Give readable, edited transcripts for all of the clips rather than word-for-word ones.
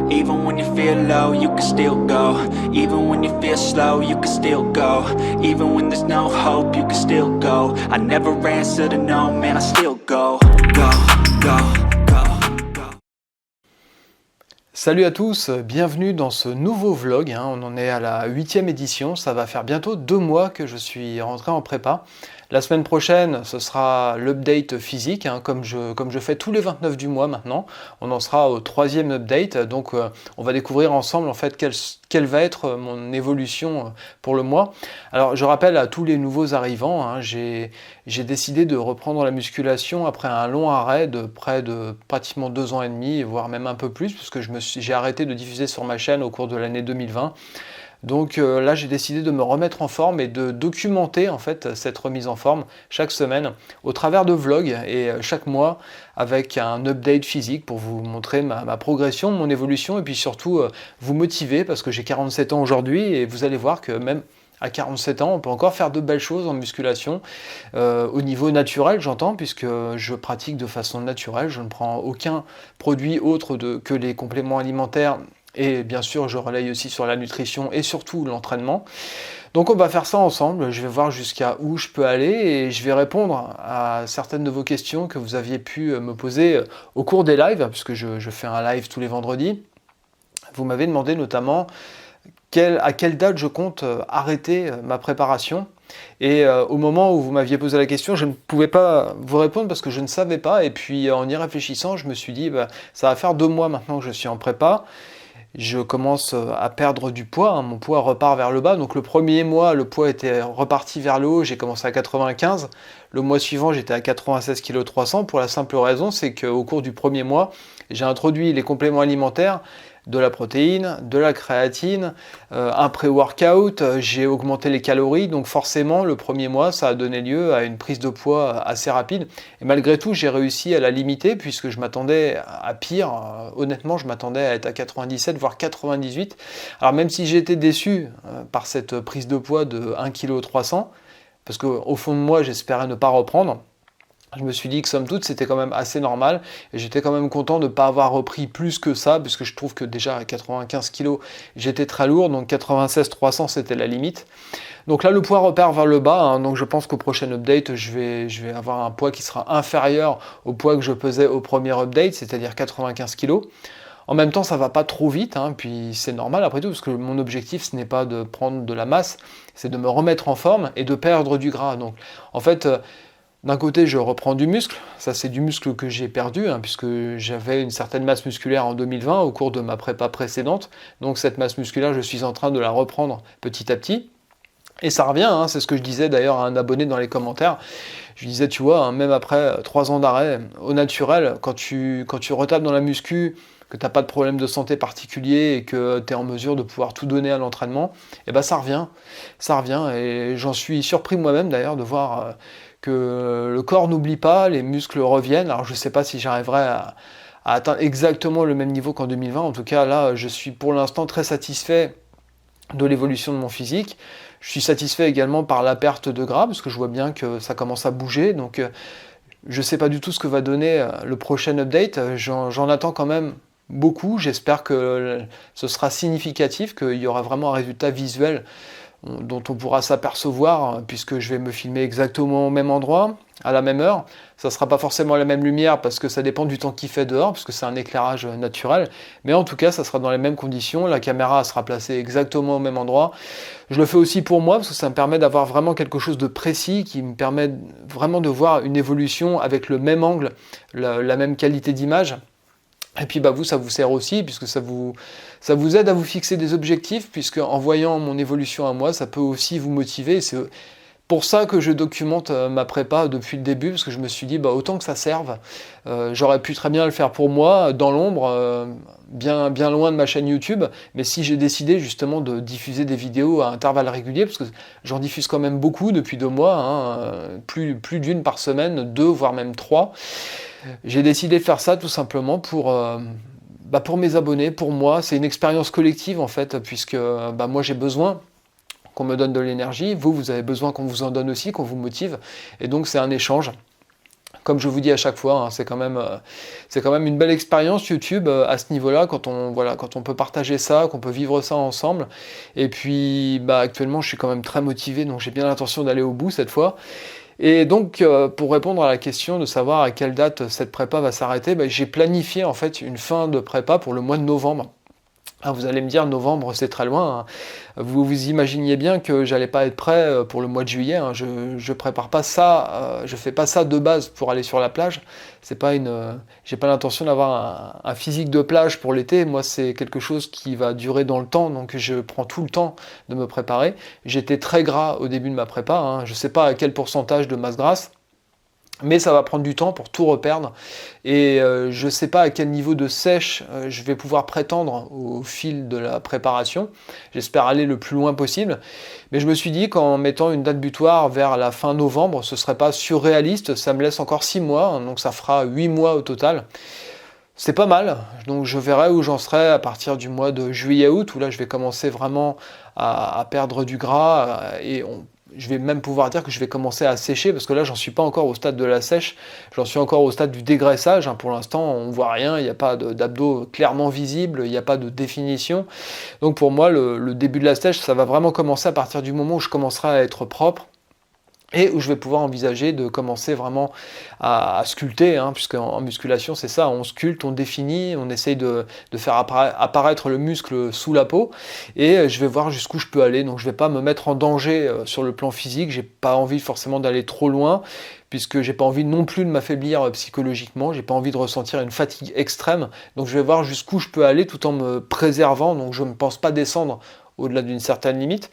Even when you feel low, you can still go. Even when you feel slow, you can still go. Even when there's no hope, you can still go. I never answer to no, man, I still go. Go, go, go, go. Salut à tous, bienvenue dans ce nouveau vlog, on en est à la 8e édition, ça va faire bientôt 2 mois que je suis rentré en prépa. La semaine prochaine, ce sera l'update physique, comme je fais tous les 29 du mois maintenant. On en sera au 3e update, donc on va découvrir ensemble en fait quelle va être mon évolution pour le mois. Alors je rappelle à tous les nouveaux arrivants, j'ai décidé de reprendre la musculation après un long arrêt de près de pratiquement 2 ans et demi, voire même un peu plus, puisque j'ai arrêté de diffuser sur ma chaîne au cours de l'année 2020. Donc là j'ai décidé de me remettre en forme et de documenter en fait cette remise en forme chaque semaine au travers de vlogs et chaque mois avec un update physique pour vous montrer ma progression, mon évolution et puis surtout vous motiver parce que j'ai 47 ans aujourd'hui et vous allez voir que même à 47 ans, on peut encore faire de belles choses en musculation, au niveau naturel j'entends, puisque je pratique de façon naturelle, je ne prends aucun produit autre que les compléments alimentaires. Et bien sûr, je relaye aussi sur la nutrition et surtout l'entraînement. Donc on va faire ça ensemble, je vais voir jusqu'à où je peux aller et je vais répondre à certaines de vos questions que vous aviez pu me poser au cours des lives, puisque je fais un live tous les vendredis. Vous m'avez demandé notamment à quelle date je compte arrêter ma préparation. Et au moment où vous m'aviez posé la question, je ne pouvais pas vous répondre parce que je ne savais pas. Et puis en y réfléchissant, je me suis dit, ça va faire 2 mois maintenant que je suis en prépa. Je commence à perdre du poids, mon poids repart vers le bas. Donc le premier mois, le poids était reparti vers le haut, j'ai commencé à 95. Le mois suivant, j'étais à 96,3 kg pour la simple raison, c'est qu'au cours du premier mois, j'ai introduit les compléments alimentaires, de la protéine, de la créatine, un pré-workout, j'ai augmenté les calories, donc forcément le premier mois ça a donné lieu à une prise de poids assez rapide et malgré tout j'ai réussi à la limiter puisque je m'attendais à pire, honnêtement je m'attendais à être à 97 voire 98, alors même si j'ai été déçu par cette prise de poids de 1,3 kg, parce qu'au fond de moi j'espérais ne pas reprendre. Je me suis dit que somme toute c'était quand même assez normal et j'étais quand même content de ne pas avoir repris plus que ça puisque je trouve que déjà à 95 kg j'étais très lourd, donc 96-300 c'était la limite. Donc là le poids repart vers le bas, donc je pense qu'au prochain update je vais avoir un poids qui sera inférieur au poids que je pesais au premier update, c'est-à-dire 95 kg. En même temps ça va pas trop vite, puis c'est normal après tout parce que mon objectif ce n'est pas de prendre de la masse, c'est de me remettre en forme et de perdre du gras. Donc en fait d'un côté, je reprends du muscle, ça c'est du muscle que j'ai perdu, puisque j'avais une certaine masse musculaire en 2020 au cours de ma prépa précédente, donc cette masse musculaire, je suis en train de la reprendre petit à petit, et ça revient, c'est ce que je disais d'ailleurs à un abonné dans les commentaires, je disais, tu vois, même après 3 ans d'arrêt, au naturel, quand tu retapes dans la muscu, que tu n'as pas de problème de santé particulier et que tu es en mesure de pouvoir tout donner à l'entraînement, et ça revient, et j'en suis surpris moi-même d'ailleurs de voir que le corps n'oublie pas, les muscles reviennent. Alors je ne sais pas si j'arriverai à atteindre exactement le même niveau qu'en 2020. En tout cas, là, je suis pour l'instant très satisfait de l'évolution de mon physique. Je suis satisfait également par la perte de gras, parce que je vois bien que ça commence à bouger. Donc je ne sais pas du tout ce que va donner le prochain update. J'en attends quand même beaucoup. J'espère que ce sera significatif, qu'il y aura vraiment un résultat visuel dont on pourra s'apercevoir puisque je vais me filmer exactement au même endroit, à la même heure. Ça ne sera pas forcément la même lumière parce que ça dépend du temps qu'il fait dehors, parce que c'est un éclairage naturel, mais en tout cas ça sera dans les mêmes conditions, la caméra sera placée exactement au même endroit. Je le fais aussi pour moi parce que ça me permet d'avoir vraiment quelque chose de précis qui me permet vraiment de voir une évolution avec le même angle, la même qualité d'image. Et puis vous, ça vous sert aussi, puisque ça vous aide à vous fixer des objectifs, puisque en voyant mon évolution à moi, ça peut aussi vous motiver. C'est pour ça que je documente ma prépa depuis le début, parce que je me suis dit, autant que ça serve. J'aurais pu très bien le faire pour moi, dans l'ombre, bien loin de ma chaîne YouTube, mais si j'ai décidé justement de diffuser des vidéos à intervalles réguliers, parce que j'en diffuse quand même beaucoup depuis 2 mois, plus d'une par semaine, 2 voire même 3, j'ai décidé de faire ça tout simplement pour mes abonnés, pour moi. C'est une expérience collective en fait, puisque moi j'ai besoin qu'on me donne de l'énergie, vous avez besoin qu'on vous en donne aussi, qu'on vous motive, et donc c'est un échange. Comme je vous dis à chaque fois, hein, c'est quand même une belle expérience YouTube à ce niveau-là, quand on peut partager ça, qu'on peut vivre ça ensemble. Et puis actuellement, je suis quand même très motivé, donc j'ai bien l'intention d'aller au bout cette fois. Et donc, pour répondre à la question de savoir à quelle date cette prépa va s'arrêter, j'ai planifié en fait une fin de prépa pour le mois de novembre. Ah, vous allez me dire, novembre, c'est très loin, hein. Vous vous imaginiez bien que j'allais pas être prêt pour le mois de juillet, hein. Je prépare pas ça, je fais pas ça de base pour aller sur la plage. C'est pas j'ai pas l'intention d'avoir un physique de plage pour l'été. Moi, c'est quelque chose qui va durer dans le temps, donc je prends tout le temps de me préparer. J'étais très gras au début de ma prépa, hein. Je sais pas à quel pourcentage de masse grasse, mais ça va prendre du temps pour tout reperdre. Et je ne sais pas à quel niveau de sèche je vais pouvoir prétendre au fil de la préparation. J'espère aller le plus loin possible. Mais je me suis dit qu'en mettant une date butoir vers la fin novembre, ce ne serait pas surréaliste. Ça me laisse encore 6 mois, hein, donc ça fera 8 mois au total. C'est pas mal, donc je verrai où j'en serai à partir du mois de juillet-août, où là je vais commencer vraiment à perdre du gras, je vais même pouvoir dire que je vais commencer à sécher, parce que là j'en suis pas encore au stade de la sèche, j'en suis encore au stade du dégraissage, hein. Pour l'instant on voit rien, il n'y a pas d'abdos clairement visibles, il n'y a pas de définition, donc pour moi le début de la sèche ça va vraiment commencer à partir du moment où je commencerai à être propre, et où je vais pouvoir envisager de commencer vraiment à sculpter, hein, puisque en musculation c'est ça, on sculpte, on définit, on essaye de faire apparaître le muscle sous la peau, et je vais voir jusqu'où je peux aller, donc je ne vais pas me mettre en danger sur le plan physique, j'ai pas envie forcément d'aller trop loin, puisque j'ai pas envie non plus de m'affaiblir psychologiquement, j'ai pas envie de ressentir une fatigue extrême, donc je vais voir jusqu'où je peux aller tout en me préservant, donc je ne pense pas descendre au-delà d'une certaine limite.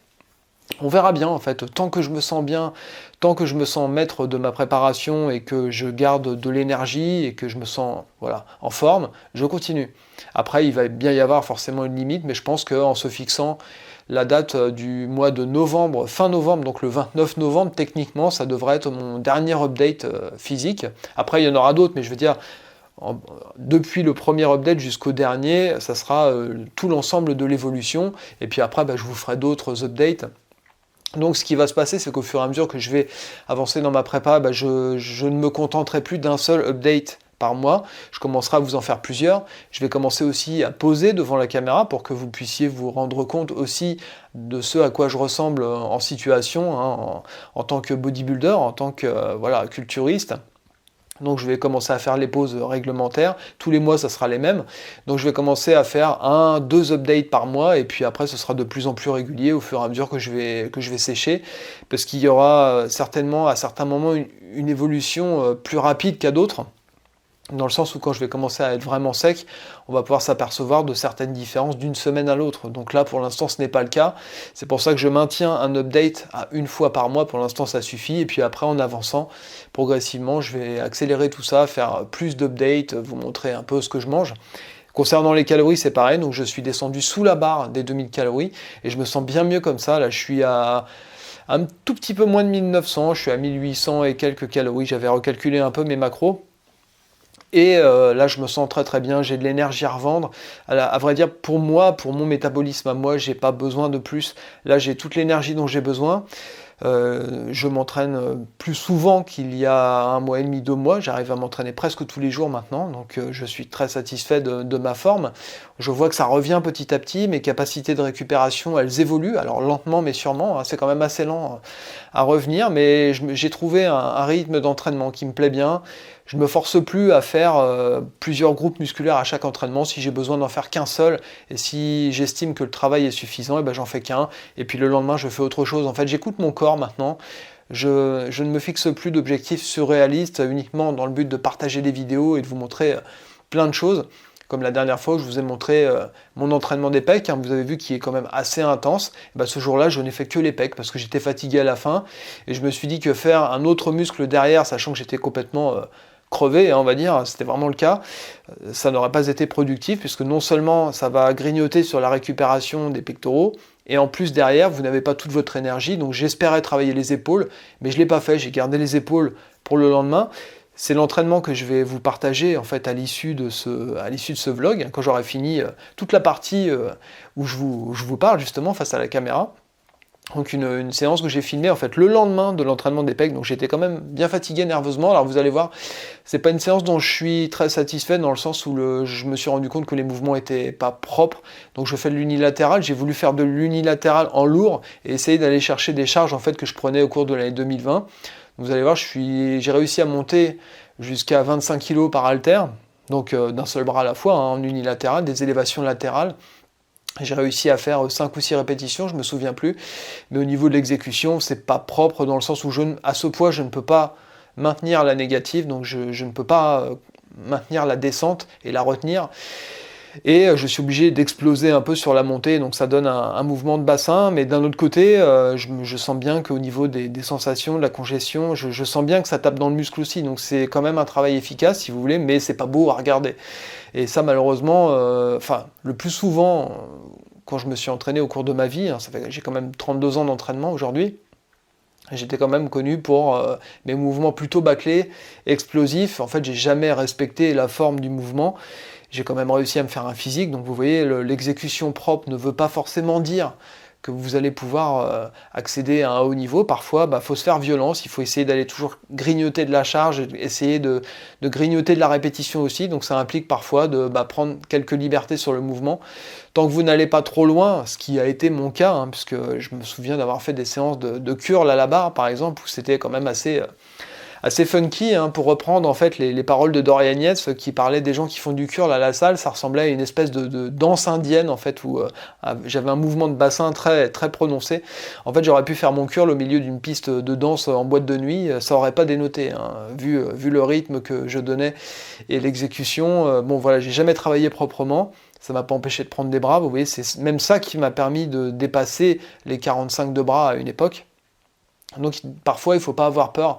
On verra bien en fait, tant que je me sens bien, tant que je me sens maître de ma préparation et que je garde de l'énergie et que je me sens en forme, je continue. Après il va bien y avoir forcément une limite, mais je pense qu'en se fixant la date du mois de novembre, fin novembre, donc le 29 novembre, techniquement ça devrait être mon dernier update physique. Après il y en aura d'autres, mais je veux dire, depuis le premier update jusqu'au dernier, ça sera tout l'ensemble de l'évolution, et puis après je vous ferai d'autres updates. Donc ce qui va se passer, c'est qu'au fur et à mesure que je vais avancer dans ma prépa, je ne me contenterai plus d'un seul update par mois, je commencerai à vous en faire plusieurs. Je vais commencer aussi à poser devant la caméra pour que vous puissiez vous rendre compte aussi de ce à quoi je ressemble en situation, hein, en tant que bodybuilder, en tant que culturiste. Donc je vais commencer à faire les pauses réglementaires, tous les mois ça sera les mêmes, donc je vais commencer à faire 1-2 updates par mois, et puis après ce sera de plus en plus régulier au fur et à mesure que je vais sécher, parce qu'il y aura certainement à certains moments une évolution plus rapide qu'à d'autres, dans le sens où quand je vais commencer à être vraiment sec, on va pouvoir s'apercevoir de certaines différences d'une semaine à l'autre. Donc là, pour l'instant, ce n'est pas le cas. C'est pour ça que je maintiens un update à une fois par mois. Pour l'instant, ça suffit. Et puis après, en avançant, progressivement, je vais accélérer tout ça, faire plus d'updates, vous montrer un peu ce que je mange. Concernant les calories, c'est pareil. Donc je suis descendu sous la barre des 2000 calories et je me sens bien mieux comme ça. Là, je suis à un tout petit peu moins de 1900. Je suis à 1800 et quelques calories. J'avais recalculé un peu mes macros. Et là, je me sens très très bien, j'ai de l'énergie à revendre. À vrai dire, pour moi, pour mon métabolisme à moi, j'ai pas besoin de plus. Là, j'ai toute l'énergie dont j'ai besoin. Je m'entraîne plus souvent qu'il y a 1 mois et demi, 2 mois. J'arrive à m'entraîner presque tous les jours maintenant, donc je suis très satisfait de ma forme. Je vois que ça revient petit à petit, mes capacités de récupération, elles évoluent, alors lentement mais sûrement, hein. C'est quand même assez lent à revenir, mais j'ai trouvé un rythme d'entraînement qui me plaît bien. Je ne me force plus à faire plusieurs groupes musculaires à chaque entraînement. Si j'ai besoin d'en faire qu'un seul, et si j'estime que le travail est suffisant, j'en fais qu'un, et puis le lendemain je fais autre chose. En fait, j'écoute mon corps maintenant. Je ne me fixe plus d'objectifs surréalistes uniquement dans le but de partager des vidéos et de vous montrer plein de choses. Comme la dernière fois où je vous ai montré mon entraînement des pecs, hein, vous avez vu qu'il est quand même assez intense. Ce jour-là, je n'ai fait que les pecs parce que j'étais fatigué à la fin. Et je me suis dit que faire un autre muscle derrière, sachant que j'étais complètement crevé, hein, on va dire, c'était vraiment le cas, ça n'aurait pas été productif, puisque non seulement ça va grignoter sur la récupération des pectoraux, et en plus derrière, vous n'avez pas toute votre énergie, donc j'espérais travailler les épaules, mais je ne l'ai pas fait, j'ai gardé les épaules pour le lendemain. C'est l'entraînement que je vais vous partager en fait à l'issue de ce vlog, quand j'aurai fini toute la partie où je vous parle justement face à la caméra. Donc une séance que j'ai filmée en fait le lendemain de l'entraînement des pecs, donc j'étais quand même bien fatigué nerveusement. Alors vous allez voir, c'est pas une séance dont je suis très satisfait dans le sens où je me suis rendu compte que les mouvements étaient pas propres. Donc je fais de l'unilatéral, j'ai voulu faire de l'unilatéral en lourd et essayer d'aller chercher des charges en fait que je prenais au cours de l'année 2020. Vous allez voir, j'ai réussi à monter jusqu'à 25 kg par haltère, donc d'un seul bras à la fois, hein, en unilatéral, des élévations latérales. J'ai réussi à faire 5 ou 6 répétitions, je me souviens plus, mais au niveau de l'exécution, c'est pas propre dans le sens où à ce poids, je ne peux pas maintenir la négative, donc je ne peux pas maintenir la descente et la retenir. Et je suis obligé d'exploser un peu sur la montée, donc ça donne un mouvement de bassin, mais d'un autre côté, je sens bien qu'au niveau des sensations, de la congestion, je sens bien que ça tape dans le muscle aussi, donc c'est quand même un travail efficace si vous voulez, mais c'est pas beau à regarder. Et ça malheureusement, le plus souvent, quand je me suis entraîné au cours de ma vie, hein, j'ai quand même 32 ans d'entraînement aujourd'hui, j'étais quand même connu pour mes mouvements plutôt bâclés, explosifs. En fait, j'ai jamais respecté la forme du mouvement. J'ai quand même réussi à me faire un physique. Donc vous voyez, l'exécution propre ne veut pas forcément dire que vous allez pouvoir accéder à un haut niveau. Parfois, faut se faire violence. Il faut essayer d'aller toujours grignoter de la charge, essayer de grignoter de la répétition aussi. Donc ça implique parfois de prendre quelques libertés sur le mouvement. Tant que vous n'allez pas trop loin, ce qui a été mon cas, hein, puisque je me souviens d'avoir fait des séances de curl à la barre, par exemple, où c'était quand même assez funky, hein, pour reprendre en fait les paroles de Dorian Yates qui parlait des gens qui font du curl à la salle. Ça ressemblait à une espèce de danse indienne en fait, où j'avais un mouvement de bassin très, très prononcé. En fait, j'aurais pu faire mon curl au milieu d'une piste de danse en boîte de nuit, ça aurait pas dénoté, hein, vu le rythme que je donnais et l'exécution. Bon voilà, j'ai jamais travaillé proprement. Ça m'a pas empêché de prendre des bras. Vous voyez, c'est même ça qui m'a permis de dépasser les 45 de bras à une époque. Donc parfois, il faut pas avoir peur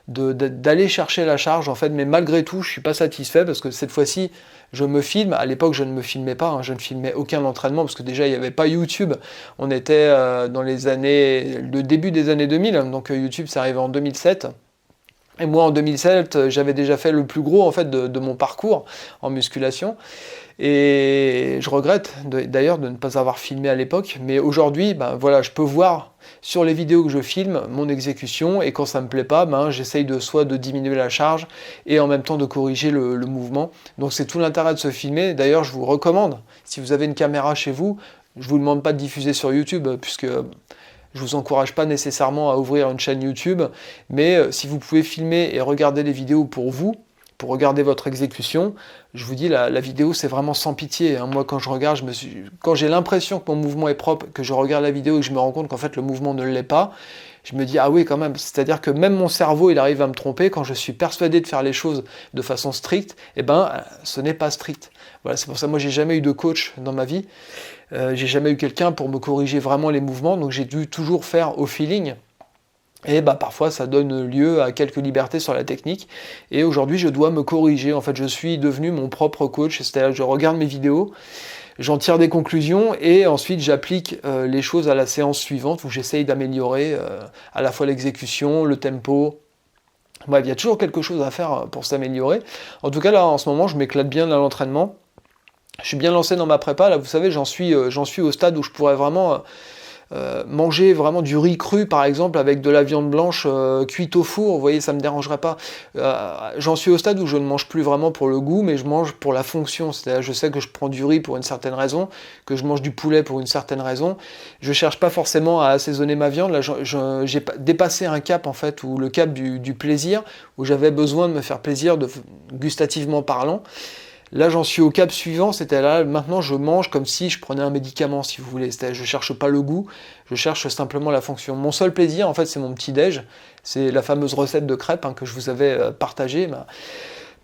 d'aller chercher la charge en fait, mais malgré tout je suis pas satisfait parce que cette fois-ci je me filme. À l'époque je ne me filmais pas, hein, je ne filmais aucun entraînement parce que déjà il n'y avait pas YouTube, on était dans le début des années 2000, hein, donc YouTube c'est arrivé en 2007. Et moi en 2007 j'avais déjà fait le plus gros en fait de mon parcours en musculation. Et je regrette d'ailleurs de ne pas avoir filmé à l'époque, mais aujourd'hui, voilà, je peux voir sur les vidéos que je filme mon exécution, et quand ça me plaît pas, j'essaye soit de diminuer la charge et en même temps de corriger le mouvement. Donc c'est tout l'intérêt de se filmer. D'ailleurs, je vous recommande, si vous avez une caméra chez vous, je vous demande pas de diffuser sur YouTube, puisque je vous encourage pas nécessairement à ouvrir une chaîne YouTube, mais si vous pouvez filmer et regarder les vidéos pour vous, pour regarder votre exécution, je vous dis, la vidéo c'est vraiment sans pitié, hein. Moi quand je regarde, quand j'ai l'impression que mon mouvement est propre, que je regarde la vidéo et que je me rends compte qu'en fait le mouvement ne l'est pas, je me dis ah oui quand même, c'est-à-dire que même mon cerveau il arrive à me tromper quand je suis persuadé de faire les choses de façon stricte, et ce n'est pas strict. Voilà, c'est pour ça moi j'ai jamais eu de coach dans ma vie, j'ai jamais eu quelqu'un pour me corriger vraiment les mouvements, donc j'ai dû toujours faire au feeling. Et parfois ça donne lieu à quelques libertés sur la technique. Et aujourd'hui je dois me corriger. En fait je suis devenu mon propre coach. C'est-à-dire que je regarde mes vidéos, j'en tire des conclusions et ensuite j'applique les choses à la séance suivante où j'essaye d'améliorer à la fois l'exécution, le tempo. Bref, il y a toujours quelque chose à faire pour s'améliorer. En tout cas là en ce moment je m'éclate bien à l'entraînement. Je suis bien lancé dans ma prépa. Là vous savez j'en suis au stade où je pourrais vraiment... manger vraiment du riz cru par exemple avec de la viande blanche cuite au four, vous voyez, ça me dérangerait pas. J'en suis au stade où je ne mange plus vraiment pour le goût, mais je mange pour la fonction. C'est-à-dire je sais que je prends du riz pour une certaine raison, que je mange du poulet pour une certaine raison. Je cherche pas forcément à assaisonner ma viande. Là j'ai dépassé un cap en fait, où le cap du plaisir, où j'avais besoin de me faire plaisir gustativement parlant. Là, j'en suis au cap suivant, c'était là, maintenant je mange comme si je prenais un médicament, si vous voulez. C'est-à-dire, je cherche pas le goût, je cherche simplement la fonction. Mon seul plaisir, en fait, c'est mon petit-déj. C'est la fameuse recette de crêpes que je vous avais partagée.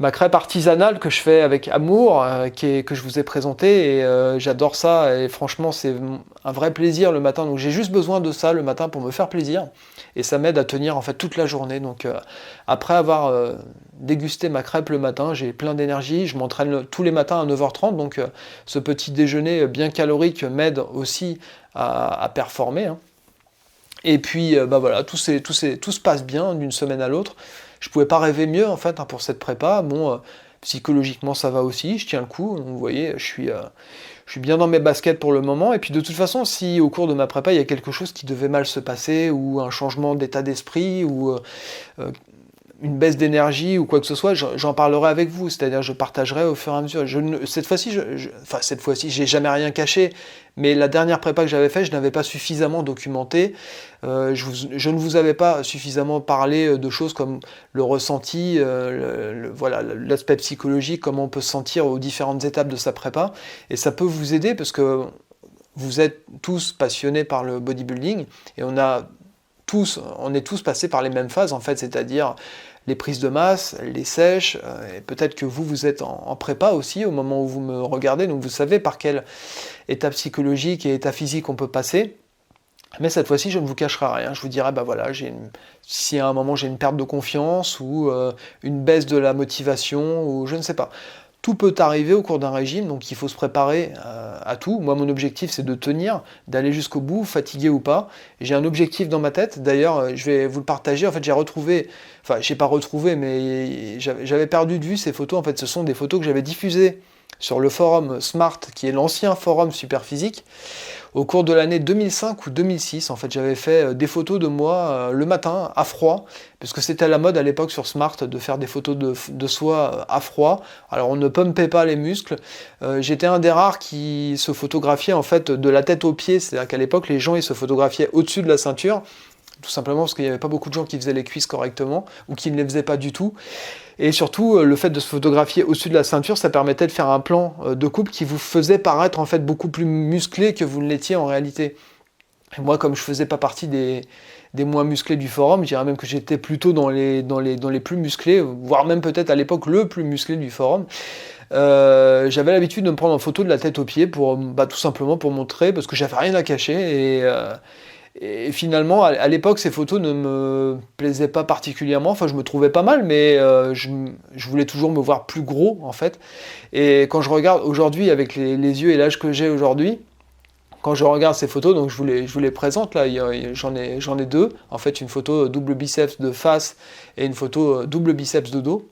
Ma crêpe artisanale que je fais avec amour, que je vous ai présentée, et j'adore ça, et franchement c'est un vrai plaisir le matin, donc j'ai juste besoin de ça le matin pour me faire plaisir, et ça m'aide à tenir en fait toute la journée. Donc après avoir dégusté ma crêpe le matin, j'ai plein d'énergie, je m'entraîne tous les matins à 9h30, donc ce petit déjeuner bien calorique m'aide aussi à performer, hein. Et puis voilà, tout se passe bien d'une semaine à l'autre. Je pouvais pas rêver mieux en fait, hein, pour cette prépa. Bon, psychologiquement ça va aussi, je tiens le coup. Vous voyez, je je suis bien dans mes baskets pour le moment. Et puis de toute façon, si au cours de ma prépa, il y a quelque chose qui devait mal se passer, ou un changement d'état d'esprit, ou une baisse d'énergie ou quoi que ce soit, j'en parlerai avec vous, c'est-à-dire je partagerai au fur et à mesure. Cette fois-ci, cette fois-ci, j'ai jamais rien caché, mais la dernière prépa que j'avais faite, je n'avais pas suffisamment documenté, je ne vous avais pas suffisamment parlé de choses comme le ressenti, voilà, l'aspect psychologique, comment on peut se sentir aux différentes étapes de sa prépa, et ça peut vous aider parce que vous êtes tous passionnés par le bodybuilding, et on est tous passés par les mêmes phases en fait, c'est-à-dire les prises de masse, les sèches, et peut-être que vous êtes en prépa aussi au moment où vous me regardez, donc vous savez par quel état psychologique et état physique on peut passer. Mais cette fois-ci, je ne vous cacherai rien, je vous dirai, bah voilà, si à un moment j'ai une perte de confiance, ou une baisse de la motivation, ou je ne sais pas. Tout peut arriver au cours d'un régime, donc il faut se préparer à tout. Moi, mon objectif, c'est de tenir, d'aller jusqu'au bout, fatigué ou pas. J'ai un objectif dans ma tête, d'ailleurs, je vais vous le partager. En fait, j'ai pas retrouvé, mais j'avais perdu de vue ces photos. En fait, ce sont des photos que j'avais diffusées sur le forum Smart, qui est l'ancien forum Superphysique. Au cours de l'année 2005 ou 2006, en fait, j'avais fait des photos de moi le matin à froid, parce que c'était à la mode à l'époque sur Smart de faire des photos de soi à froid. Alors on ne pumpait pas les muscles. J'étais un des rares qui se photographiait en fait de la tête aux pieds, c'est-à-dire qu'à l'époque les gens ils se photographiaient au-dessus de la ceinture, tout simplement parce qu'il n'y avait pas beaucoup de gens qui faisaient les cuisses correctement, ou qui ne les faisaient pas du tout. Et surtout, le fait de se photographier au-dessus de la ceinture, ça permettait de faire un plan de coupe qui vous faisait paraître en fait beaucoup plus musclé que vous ne l'étiez en réalité. Et moi, comme je faisais pas partie des moins musclés du forum, je dirais même que j'étais plutôt dans les plus musclés, voire même peut-être à l'époque le plus musclé du forum. J'avais l'habitude de me prendre en photo de la tête aux pieds pour, tout simplement pour montrer, parce que j'avais rien à cacher, et finalement, à l'époque, ces photos ne me plaisaient pas particulièrement. Enfin, je me trouvais pas mal, mais je voulais toujours me voir plus gros, en fait. Et quand je regarde aujourd'hui, avec les yeux et l'âge que j'ai aujourd'hui, quand je regarde ces photos, donc je vous les présente, là, j'en ai deux. En fait, une photo double biceps de face et une photo double biceps de dos.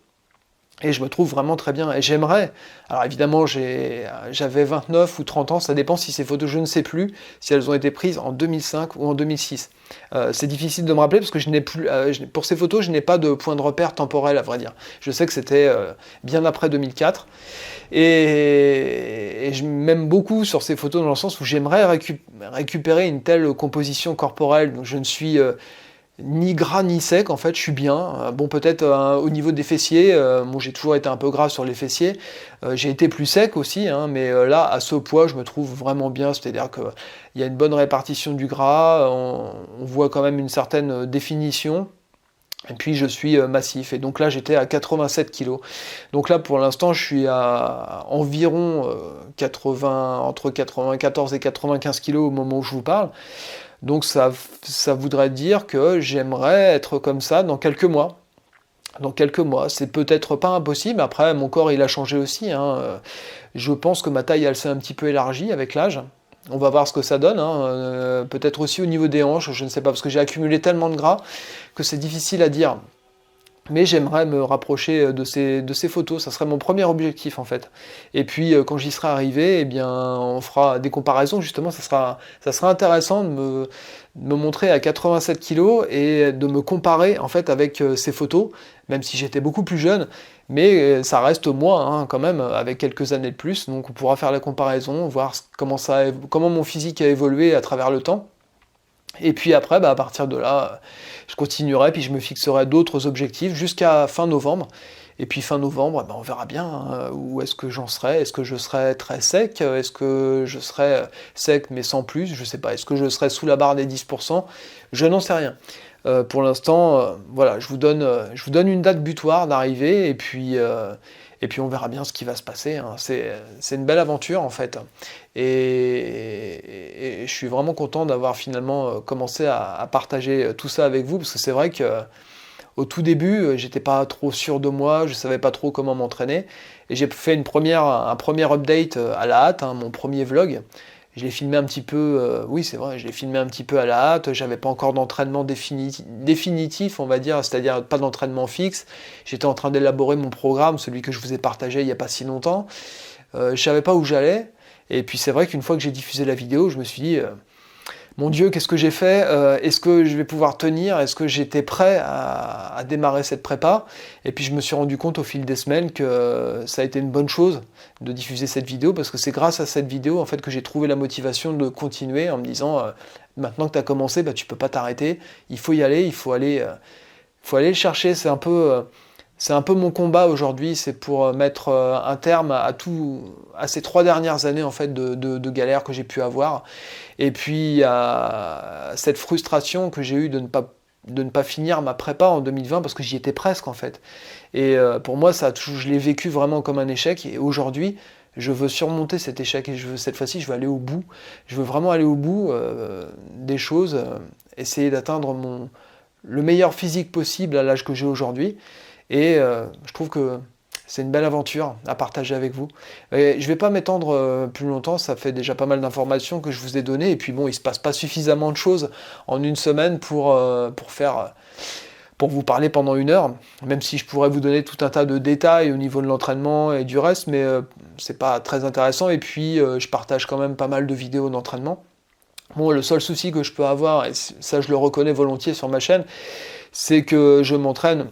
Et je me trouve vraiment très bien, et j'aimerais, alors évidemment j'avais 29 ou 30 ans, ça dépend si ces photos, je ne sais plus, si elles ont été prises en 2005 ou en 2006. C'est difficile de me rappeler parce que pour ces photos, je n'ai pas de point de repère temporel à vrai dire. Je sais que c'était bien après 2004, et je m'aime beaucoup sur ces photos dans le sens où j'aimerais récupérer une telle composition corporelle, donc je ne suis ni gras ni sec, en fait, je suis bien. Bon, peut-être au niveau des fessiers, bon, j'ai toujours été un peu gras sur les fessiers, j'ai été plus sec aussi, hein, mais là, à ce poids, je me trouve vraiment bien, c'est-à-dire qu'il y a une bonne répartition du gras, on voit quand même une certaine définition, et puis je suis massif, et donc là, j'étais à 87 kg. Donc là, pour l'instant, je suis à environ entre 94 et 95 kg au moment où je vous parle. Donc ça voudrait dire que j'aimerais être comme ça dans quelques mois. Dans quelques mois, c'est peut-être pas impossible. Après, mon corps il a changé aussi, hein. Je pense que ma taille elle s'est un petit peu élargie avec l'âge. On va voir ce que ça donne, hein. Peut-être aussi au niveau des hanches, je ne sais pas, parce que j'ai accumulé tellement de gras que c'est difficile à dire. Mais j'aimerais me rapprocher de ces photos, ça serait mon premier objectif en fait. Et puis quand j'y serai arrivé, eh bien, on fera des comparaisons, justement, ça sera intéressant de me montrer à 87 kg et de me comparer en fait avec ces photos, même si j'étais beaucoup plus jeune, mais ça reste moi hein, quand même, avec quelques années de plus, donc on pourra faire la comparaison, voir comment mon physique a évolué à travers le temps. Et puis après, à partir de là, je continuerai, puis je me fixerai d'autres objectifs jusqu'à fin novembre. Et puis fin novembre, on verra bien hein, où est-ce que j'en serai. Est-ce que je serai très sec? Est-ce que je serai sec mais sans plus? Je sais pas. Est-ce que je serai sous la barre des 10%? Je n'en sais rien. Pour l'instant, voilà, je vous donne une date butoir d'arrivée, et puis on verra bien ce qui va se passer, hein. C'est une belle aventure en fait. Et je suis vraiment content d'avoir finalement commencé à partager tout ça avec vous, parce que c'est vrai que au tout début, j'étais pas trop sûr de moi, je savais pas trop comment m'entraîner, et j'ai fait un premier update à la hâte, hein, mon premier vlog. Je l'ai filmé un petit peu, oui c'est vrai, je l'ai filmé un petit peu à la hâte, j'avais pas encore d'entraînement définitif, on va dire, c'est-à-dire pas d'entraînement fixe. J'étais en train d'élaborer mon programme, celui que je vous ai partagé il n'y a pas si longtemps. Je savais pas où j'allais, Et puis c'est vrai qu'une fois que j'ai diffusé la vidéo, je me suis dit, mon Dieu, qu'est-ce que j'ai fait? Est-ce que je vais pouvoir tenir? Est-ce que j'étais prêt à démarrer cette prépa? Et puis je me suis rendu compte au fil des semaines que ça a été une bonne chose de diffuser cette vidéo, parce que c'est grâce à cette vidéo en fait que j'ai trouvé la motivation de continuer en me disant, maintenant que tu as commencé, bah, tu peux pas t'arrêter, il faut y aller, faut aller le chercher. C'est un peu mon combat aujourd'hui, c'est pour mettre un terme à ces 3 dernières années en fait de galère que j'ai pu avoir, et puis à cette frustration que j'ai eue de ne pas finir ma prépa en 2020 parce que j'y étais presque en fait. Et pour moi, je l'ai vécu vraiment comme un échec, et aujourd'hui, je veux surmonter cet échec, et cette fois-ci, je veux aller au bout. Je veux vraiment aller au bout des choses, essayer d'atteindre le meilleur physique possible à l'âge que j'ai aujourd'hui. Et je trouve que c'est une belle aventure à partager avec vous. Et je ne vais pas m'étendre plus longtemps, ça fait déjà pas mal d'informations que je vous ai données. Et puis bon, il ne se passe pas suffisamment de choses en une semaine pour vous parler pendant 1 heure, même si je pourrais vous donner tout un tas de détails au niveau de l'entraînement et du reste, mais c'est pas très intéressant. Et puis je partage quand même pas mal de vidéos d'entraînement. Bon, le seul souci que je peux avoir, et ça je le reconnais volontiers sur ma chaîne, c'est que je m'entraîne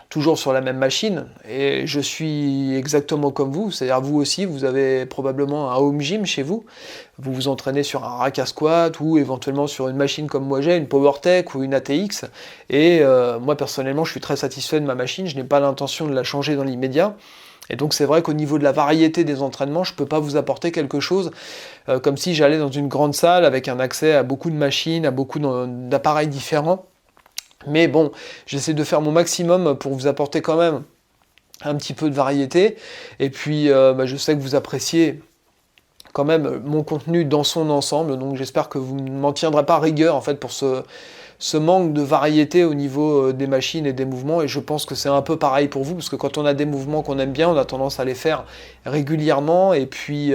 toujours sur la même machine, et je suis exactement comme vous, c'est-à-dire vous aussi, vous avez probablement un home gym chez vous, vous vous entraînez sur un rack à squat, ou éventuellement sur une machine comme moi j'ai, une PowerTech ou une ATX, et moi personnellement je suis très satisfait de ma machine, je n'ai pas l'intention de la changer dans l'immédiat. Et donc c'est vrai qu'au niveau de la variété des entraînements, je ne peux pas vous apporter quelque chose comme si j'allais dans une grande salle avec un accès à beaucoup de machines, à beaucoup d'appareils différents. Mais bon, j'essaie de faire mon maximum pour vous apporter quand même un petit peu de variété. Et puis je sais que vous appréciez quand même mon contenu dans son ensemble, donc j'espère que vous ne m'en tiendrez pas rigueur en fait pour ce manque de variété au niveau des machines et des mouvements, et je pense que c'est un peu pareil pour vous, parce que quand on a des mouvements qu'on aime bien, on a tendance à les faire régulièrement, et puis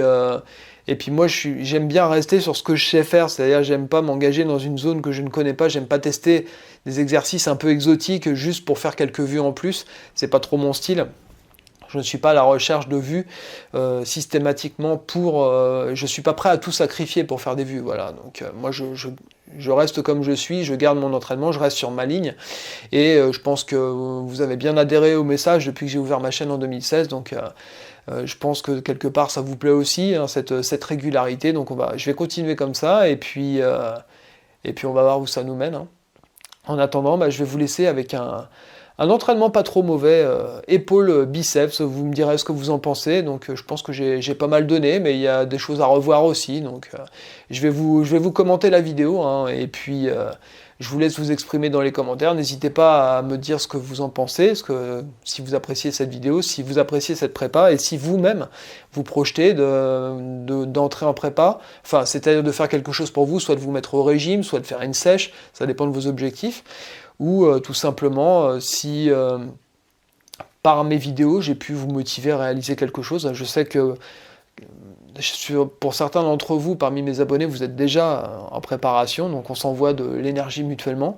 moi j'aime bien rester sur ce que je sais faire, c'est-à-dire j'aime pas m'engager dans une zone que je ne connais pas, j'aime pas tester des exercices un peu exotiques juste pour faire quelques vues en plus, c'est pas trop mon style. Je ne suis pas à la recherche de vues systématiquement je suis pas prêt à tout sacrifier pour faire des vues, voilà. Donc moi je reste comme je suis, je garde mon entraînement, je reste sur ma ligne, et je pense que vous avez bien adhéré au message depuis que j'ai ouvert ma chaîne en 2016, donc je pense que quelque part ça vous plaît aussi, hein, cette régularité, donc je vais continuer comme ça, et puis on va voir où ça nous mène, hein. En attendant, je vais vous laisser avec un entraînement pas trop mauvais, épaules, biceps, vous me direz ce que vous en pensez, donc je pense que j'ai pas mal donné, mais il y a des choses à revoir aussi, donc je vais vous commenter la vidéo, hein, et puis je vous laisse vous exprimer dans les commentaires, n'hésitez pas à me dire ce que vous en pensez, si vous appréciez cette vidéo, si vous appréciez cette prépa, et si vous-même vous projetez d'entrer en prépa, enfin c'est-à-dire de faire quelque chose pour vous, soit de vous mettre au régime, soit de faire une sèche, ça dépend de vos objectifs, ou tout simplement si par mes vidéos j'ai pu vous motiver à réaliser quelque chose. Je sais que pour certains d'entre vous, parmi mes abonnés, vous êtes déjà en préparation, donc on s'envoie de l'énergie mutuellement,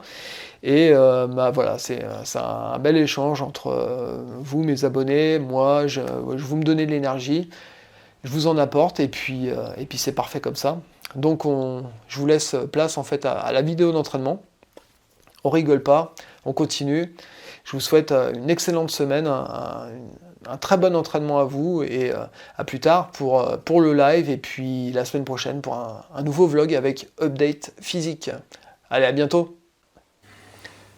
et voilà, c'est un bel échange entre vous, mes abonnés, moi, vous me donnez de l'énergie, je vous en apporte, et puis c'est parfait comme ça. Donc je vous laisse place en fait à la vidéo d'entraînement. On rigole pas, on continue. Je vous souhaite une excellente semaine, un très bon entraînement à vous, et à plus tard pour le live, et puis la semaine prochaine pour un nouveau vlog avec update physique. Allez, à bientôt.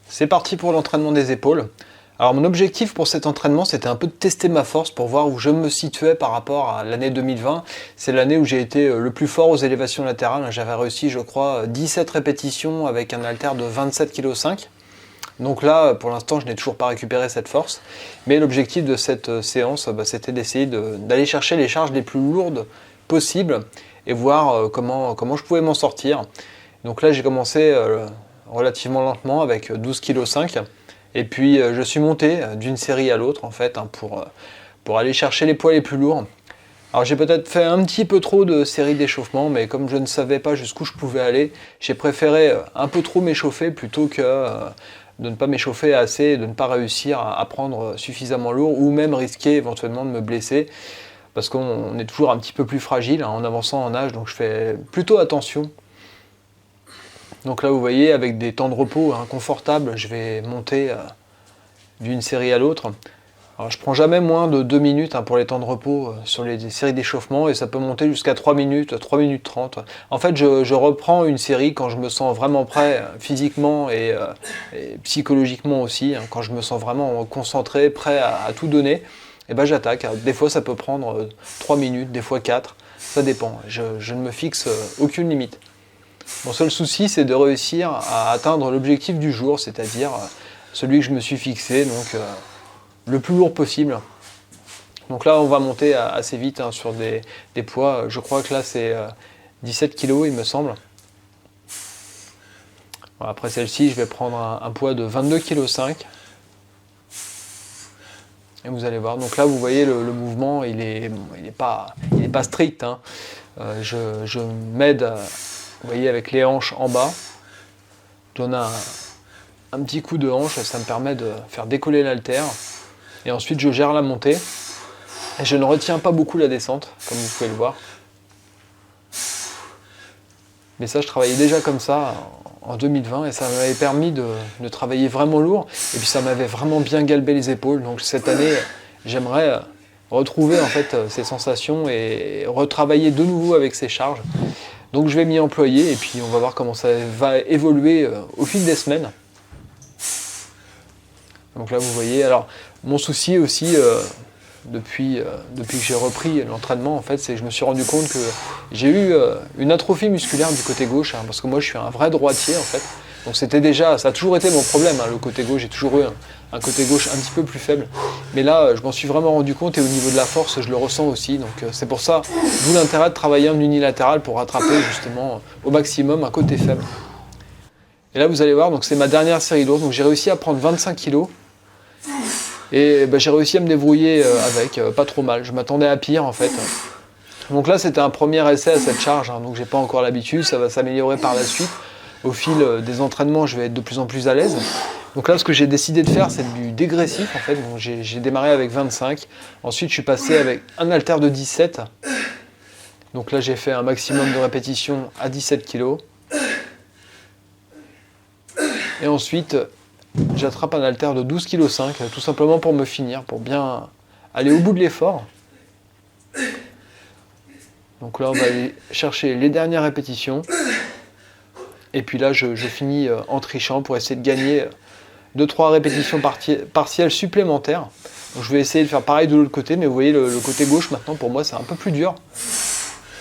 C'est parti pour l'entraînement des épaules. Alors mon objectif pour cet entraînement, c'était un peu de tester ma force pour voir où je me situais par rapport à l'année 2020. C'est l'année où j'ai été le plus fort aux élévations latérales. J'avais réussi, je crois, 17 répétitions avec un haltère de 27,5 kg. Donc là, pour l'instant, je n'ai toujours pas récupéré cette force. Mais l'objectif de cette séance, c'était d'essayer d'aller chercher les charges les plus lourdes possibles et voir comment je pouvais m'en sortir. Donc là, j'ai commencé relativement lentement avec 12,5 kg. Et puis je suis monté d'une série à l'autre en fait, hein, pour aller chercher les poids les plus lourds. Alors j'ai peut-être fait un petit peu trop de séries d'échauffement, mais comme je ne savais pas jusqu'où je pouvais aller, j'ai préféré un peu trop m'échauffer plutôt que de ne pas m'échauffer assez et de ne pas réussir à prendre suffisamment lourd, ou même risquer éventuellement de me blesser. parce qu'on est toujours un petit peu plus fragile hein, en avançant en âge, donc je fais plutôt attention. Donc là vous voyez, avec des temps de repos hein, confortables, je vais monter d'une série à l'autre. Alors je prends jamais moins de 2 minutes hein, pour les temps de repos sur les séries d'échauffement, et ça peut monter jusqu'à 3 minutes 30. En fait je reprends une série quand je me sens vraiment prêt physiquement et psychologiquement aussi, hein, quand je me sens vraiment concentré, prêt à tout donner, et ben j'attaque. Des fois ça peut prendre 3 minutes, des fois 4, ça dépend, je ne me fixe aucune limite. Mon seul souci c'est de réussir à atteindre l'objectif du jour, c'est-à-dire celui que je me suis fixé, donc le plus lourd possible. Donc là on va monter assez vite hein, sur des poids, je crois que là c'est 17 kg il me semble. Bon, après celle-ci je vais prendre un poids de 22,5 kg. Et vous allez voir, donc là vous voyez le mouvement il est pas strict hein. Je m'aide, vous voyez, avec les hanches en bas, je donne un petit coup de hanche, ça me permet de faire décoller l'haltère. Et ensuite je gère la montée et je ne retiens pas beaucoup la descente, comme vous pouvez le voir. Mais ça je travaillais déjà comme ça en 2020 et ça m'avait permis de travailler vraiment lourd, et puis ça m'avait vraiment bien galbé les épaules. Donc cette année j'aimerais retrouver en fait ces sensations et retravailler de nouveau avec ces charges. Donc je vais m'y employer et puis on va voir comment ça va évoluer au fil des semaines. Donc là vous voyez, alors mon souci aussi depuis que j'ai repris l'entraînement en fait, c'est que je me suis rendu compte que j'ai eu une atrophie musculaire du côté gauche hein, parce que moi je suis un vrai droitier en fait. Donc c'était déjà, ça a toujours été mon problème hein, le côté gauche, j'ai toujours eu un côté gauche un petit peu plus faible. Mais là je m'en suis vraiment rendu compte, et au niveau de la force je le ressens aussi. Donc c'est pour ça, d'où l'intérêt de travailler en unilatéral pour rattraper justement au maximum un côté faible. Et là vous allez voir, donc c'est ma dernière série lourde, donc j'ai réussi à prendre 25 kg. Et j'ai réussi à me débrouiller avec, pas trop mal. Je m'attendais à pire en fait. Donc là c'était un premier essai à cette charge, hein, donc j'ai pas encore l'habitude, ça va s'améliorer par la suite. Au fil des entraînements je vais être de plus en plus à l'aise. Donc là ce que j'ai décidé de faire c'est du dégressif en fait. Donc, j'ai démarré avec 25, ensuite je suis passé avec un haltère de 17. Donc là j'ai fait un maximum de répétitions à 17 kg. Et ensuite j'attrape un haltère de 12,5 kg, tout simplement pour me finir, pour bien aller au bout de l'effort. Donc là on va aller chercher les dernières répétitions. Et puis là je finis en trichant pour essayer de gagner 2-3 répétitions partielles supplémentaires. Donc je vais essayer de faire pareil de l'autre côté, mais vous voyez le côté gauche maintenant pour moi c'est un peu plus dur.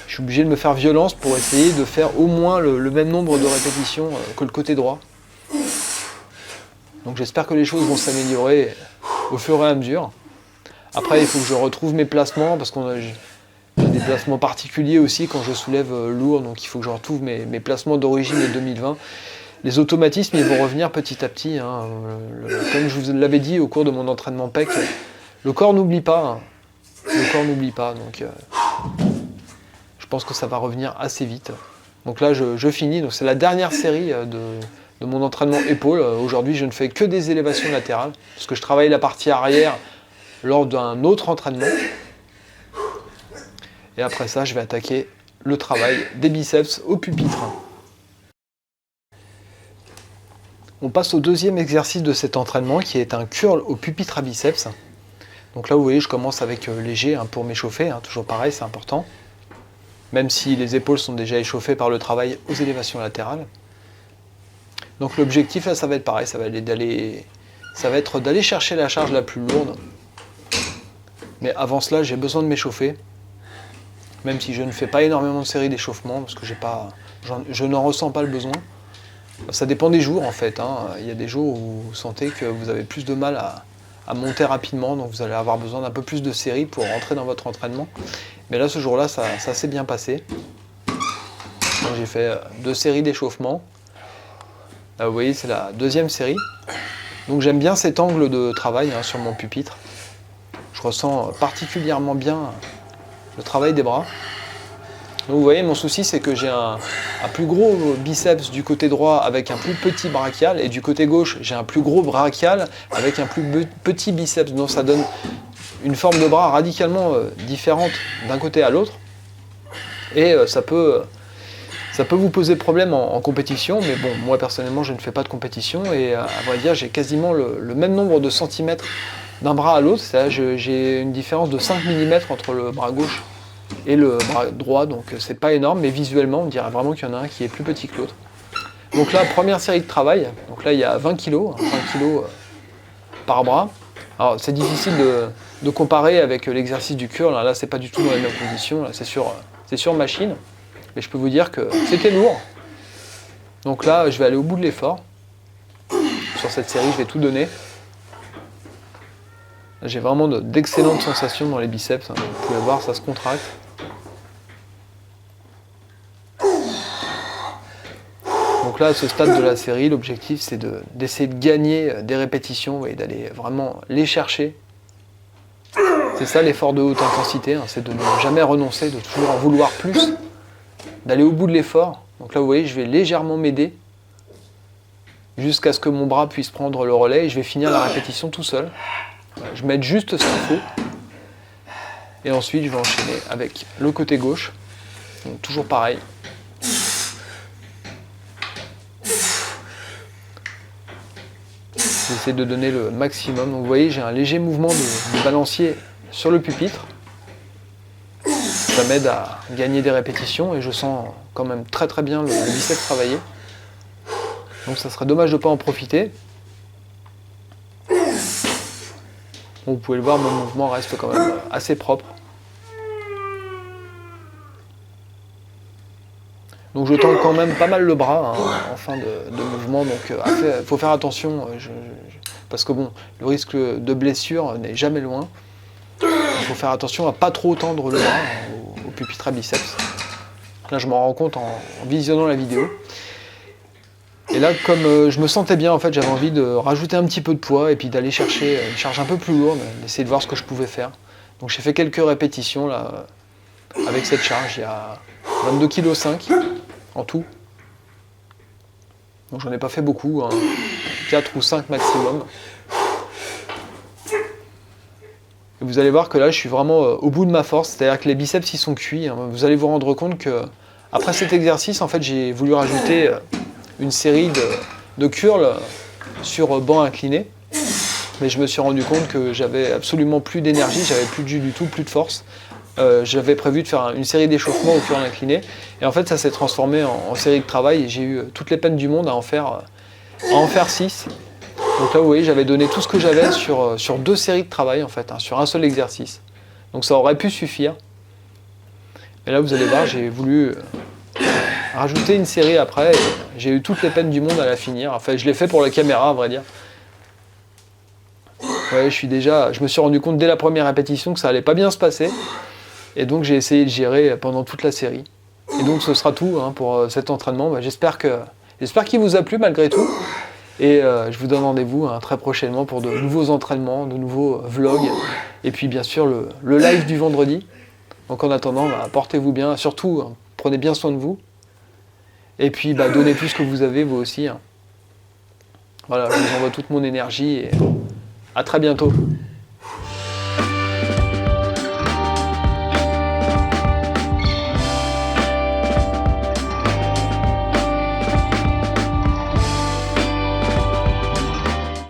Je suis obligé de me faire violence pour essayer de faire au moins le même nombre de répétitions que le côté droit. Donc j'espère que les choses vont s'améliorer au fur et à mesure. Après il faut que je retrouve mes placements, parce que j'ai des placements particuliers aussi quand je soulève lourd, donc il faut que je retrouve mes placements d'origine de 2020. Les automatismes ils vont revenir petit à petit, hein. Comme je vous l'avais dit au cours de mon entraînement PEC, le corps n'oublie pas, hein. Le corps n'oublie pas, donc je pense que ça va revenir assez vite. Donc là je finis, donc c'est la dernière série de mon entraînement épaule. Aujourd'hui je ne fais que des élévations latérales, parce que je travaille la partie arrière lors d'un autre entraînement. Et après ça je vais attaquer le travail des biceps au pupitre. On passe au deuxième exercice de cet entraînement qui est un curl au pupitre à biceps. Donc là vous voyez je commence avec léger hein, pour m'échauffer, hein, toujours pareil c'est important. Même si les épaules sont déjà échauffées par le travail aux élévations latérales. Donc l'objectif là ça va être pareil, ça va être d'aller chercher la charge la plus lourde. Mais avant cela j'ai besoin de m'échauffer. Même si je ne fais pas énormément de séries d'échauffement, parce que je n'en ressens pas le besoin. Ça dépend des jours en fait, hein. Il y a des jours où vous sentez que vous avez plus de mal à monter rapidement, donc vous allez avoir besoin d'un peu plus de séries pour rentrer dans votre entraînement. Mais là ce jour-là ça s'est bien passé. J'ai fait 2 séries d'échauffement. Là vous voyez c'est la deuxième série. Donc j'aime bien cet angle de travail hein, sur mon pupitre. Je ressens particulièrement bien le travail des bras. Donc vous voyez mon souci c'est que j'ai un plus gros biceps du côté droit avec un plus petit brachial, et du côté gauche j'ai un plus gros brachial avec un plus petit biceps. Donc ça donne une forme de bras radicalement différente d'un côté à l'autre. Et ça peut vous poser problème en compétition, mais bon, moi personnellement je ne fais pas de compétition et à vrai dire j'ai quasiment le même nombre de centimètres d'un bras à l'autre, c'est-à-dire j'ai une différence de 5 mm entre le bras gauche et le bras droit, donc c'est pas énorme, mais visuellement on dirait vraiment qu'il y en a un qui est plus petit que l'autre. Donc là, première série de travail, donc là il y a 20 kg, 20 kg par bras. Alors c'est difficile de comparer avec l'exercice du curl, là c'est pas du tout dans les mêmes conditions, là c'est sur machine, mais je peux vous dire que c'était lourd. Donc là je vais aller au bout de l'effort. Sur cette série je vais tout donner. J'ai vraiment d'excellentes sensations dans les biceps, hein. Vous pouvez voir, ça se contracte. Donc là, à ce stade de la série, l'objectif c'est d'essayer de gagner des répétitions et d'aller vraiment les chercher. C'est ça l'effort de haute intensité, hein, c'est de ne jamais renoncer, de toujours en vouloir plus, d'aller au bout de l'effort. Donc là, vous voyez, je vais légèrement m'aider jusqu'à ce que mon bras puisse prendre le relais et je vais finir la répétition tout seul. Je vais mettre juste ce qu'il faut. Et ensuite, je vais enchaîner avec le côté gauche. Donc toujours pareil. J'essaie de donner le maximum. Donc vous voyez, j'ai un léger mouvement de balancier sur le pupitre. Ça m'aide à gagner des répétitions et je sens quand même très très bien le biceps travailler. Donc ça serait dommage de ne pas en profiter. Bon, vous pouvez le voir, mon mouvement reste quand même assez propre. Donc je tends quand même pas mal le bras hein, en fin de mouvement, donc il faut faire attention, parce que bon, le risque de blessure n'est jamais loin. Il faut faire attention à pas trop tendre le bras au pupitre à biceps. Là je m'en rends compte en visionnant la vidéo. Et là comme je me sentais bien, en fait j'avais envie de rajouter un petit peu de poids et puis d'aller chercher une charge un peu plus lourde, d'essayer de voir ce que je pouvais faire. Donc j'ai fait quelques répétitions là avec cette charge, il y a 22,5 kg en tout. Donc j'en ai pas fait beaucoup, hein, 4 ou 5 maximum. Et vous allez voir que là je suis vraiment au bout de ma force, c'est-à-dire que les biceps ils sont cuits. Hein. Vous allez vous rendre compte que après cet exercice, en fait j'ai voulu rajouter une série de curls sur banc incliné. Mais je me suis rendu compte que j'avais absolument plus d'énergie, j'avais plus du tout, plus de force. J'avais prévu de faire une série d'échauffements au curl incliné et en fait ça s'est transformé en série de travail et j'ai eu toutes les peines du monde à en faire 6. Donc là vous voyez j'avais donné tout ce que j'avais sur 2 séries de travail en fait, hein, sur un seul exercice. Donc ça aurait pu suffire. Et là vous allez voir j'ai voulu rajouter une série après et j'ai eu toutes les peines du monde à la finir. Enfin je l'ai fait pour la caméra à vrai dire. Ouais, je me suis rendu compte dès la première répétition que ça allait pas bien se passer. Et donc j'ai essayé de gérer pendant toute la série. Et donc ce sera tout hein, pour cet entraînement. Bah, j'espère qu'il vous a plu malgré tout. Et je vous donne rendez-vous hein, très prochainement pour de nouveaux entraînements, de nouveaux vlogs. Et puis bien sûr le live du vendredi. Donc en attendant, bah, portez-vous bien. Surtout, hein, prenez bien soin de vous. Et puis bah, donnez tout ce que vous avez vous aussi. Hein. Voilà, je vous envoie toute mon énergie et à très bientôt.